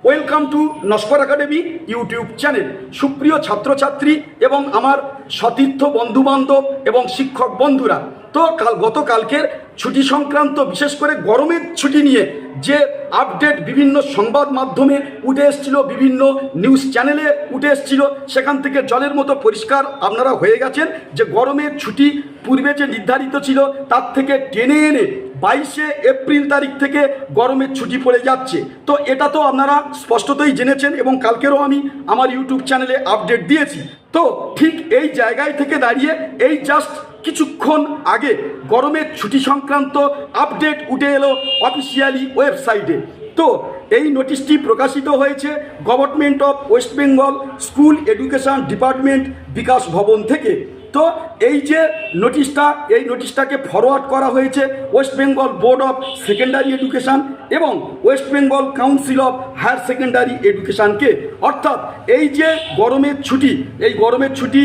Welcome to Naskar academy YouTube channel. সুপ্রিয় ছাত্রছাত্রী এবং আমার সতীর্থ বন্ধুবান্ধব এবং শিক্ষক বন্ধুরা, তো গতকালকের ছুটি সংক্রান্ত বিশেষ করে গরমের ছুটি নিয়ে যে আপডেট বিভিন্ন সংবাদ মাধ্যমে উঠে এসেছিল, বিভিন্ন নিউজ চ্যানেলে উঠে এসেছিল, সেখান থেকে জলের মতো পরিষ্কার আপনারা হয়ে গেছেন যে গরমের ছুটি পূর্বে যে নির্ধারিত ছিল তার থেকে টেনে এনে 22শে এপ্রিল তারিখ থেকে গরমের ছুটি পড়ে যাচ্ছে। তো এটা তো আপনারা স্পষ্টতই জেনেছেন এবং কালকেরও আমি আমার ইউটিউব চ্যানেলে আপডেট দিয়েছি। তো ঠিক এই জায়গায় থেকে দাঁড়িয়ে এই জাস্ট কিছুক্ষণ আগে গরমের ছুটি সংক্রান্ত আপডেট উঠে এলো অফিসিয়ালি ওয়েবসাইটে। তো এই নোটিশটি প্রকাশিত হয়েছে Government of West Bengal School Education Department Bikash Bhavan থেকে। তো এই যে নোটিশটাকে ফরওয়ার্ড করা হয়েছে West Bengal Board of Secondary Education এবং West Bengal Council of Higher Secondary এডুকেশনকে। অর্থাৎ এই যে গরমের ছুটি, এই গরমের ছুটি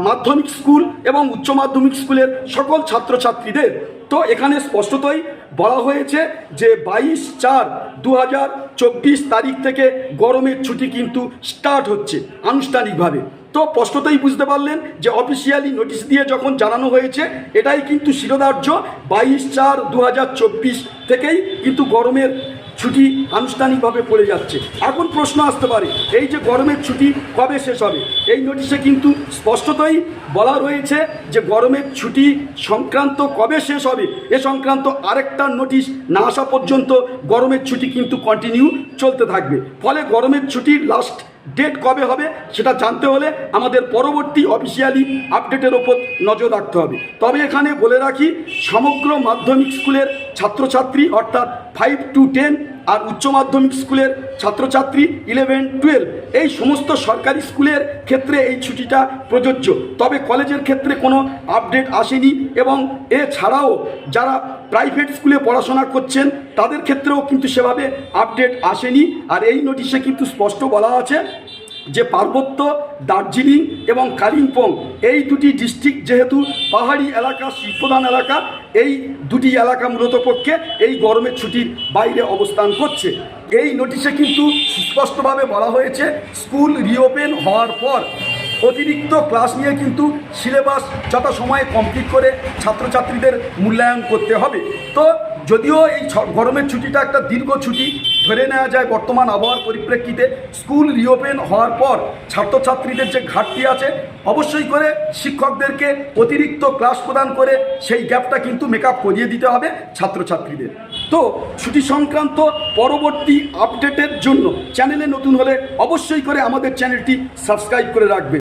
মাধ্যমিক স্কুল এবং উচ্চ মাধ্যমিক স্কুলের সকল ছাত্রছাত্রীদের। তো এখানে স্পষ্টতই বলা হয়েছে যে 22/4/2024 তারিখ থেকে গরমের ছুটি কিন্তু স্টার্ট হচ্ছে আনুষ্ঠানিকভাবে। তো স্পষ্টতই বুঝতে পারলেন যে অফিসিয়ালি নোটিশ দিয়ে যখন জানানো হয়েছে এটাই কিন্তু শিরোধার্য, 22/4/2024 থেকেই কিন্তু গরমের ছুটি আনুষ্ঠানিকভাবে পড়ে যাচ্ছে। এখন প্রশ্ন আসতে পারে এই যে গরমের ছুটি কবে শেষ হবে? এই নোটিশে কিন্তু স্পষ্টতই বলা রয়েছে যে গরমের ছুটি সংক্রান্ত কবে শেষ হবে এ সংক্রান্ত আরেকটা নোটিশ না আসা পর্যন্ত গরমের ছুটি কিন্তু কন্টিনিউ চলতে থাকবে। ফলে গরমের ছুটির লাস্ট ডেট কবে হবে সেটা জানতে হলে আমাদের পরবর্তী অফিসিয়ালি আপডেটের ওপর নজর রাখতে হবে। তবে এখানে বলে রাখি, সমগ্র মাধ্যমিক স্কুলের ছাত্রছাত্রী অর্থাৎ 5 to 10 আর উচ্চ মাধ্যমিক স্কুলের ছাত্রছাত্রী 11-12 এই সমস্ত সরকারি স্কুলের ক্ষেত্রে এই ছুটিটা প্রযোজ্য। তবে কলেজের ক্ষেত্রে কোনো আপডেট আসেনি এবং এছাড়াও যারা প্রাইভেট স্কুলে পড়াশোনা করছেন তাদের ক্ষেত্রেও কিন্তু সেভাবে আপডেট আসেনি। আর এই নোটিশে কিন্তু স্পষ্ট বলা আছে যে পার্বত্য, দার্জিলিং এবং কালিম্পং এই দুটি ডিস্ট্রিক্ট যেহেতু পাহাড়ি এলাকা, শীতপ্রধান এলাকা, এই দুটি এলাকা মূলত পক্ষে এই গরমের ছুটির বাইরে অবস্থান করছে। এই নোটিশে কিন্তু সুস্পষ্টভাবে বলা হয়েছে স্কুল রিওপেন হওয়ার পর অতিরিক্ত ক্লাস নিয়ে কিন্তু সিলেবাস যথাসময়ে কমপ্লিট করে ছাত্রছাত্রীদের মূল্যায়ন করতে হবে। তো যদিও এই গরমের ছুটিটা একটা দীর্ঘ ছুটি ধরে নেওয়া যায় বর্তমান আবহাওয়ার পরিপ্রেক্ষিতে, স্কুল রিওপেন হওয়ার পর ছাত্রছাত্রীদের যে ঘাটতি আছে অবশ্যই করে শিক্ষকদেরকে অতিরিক্ত ক্লাস প্রদান করে সেই গ্যাপটা কিন্তু মেকআপ করিয়ে দিতে হবে ছাত্রছাত্রীদের। তো ছুটি সংক্রান্ত পরবর্তী আপডেটের জন্য চ্যানেলে নতুন হলে অবশ্যই করে আমাদের চ্যানেলটি সাবস্ক্রাইব করে রাখবে।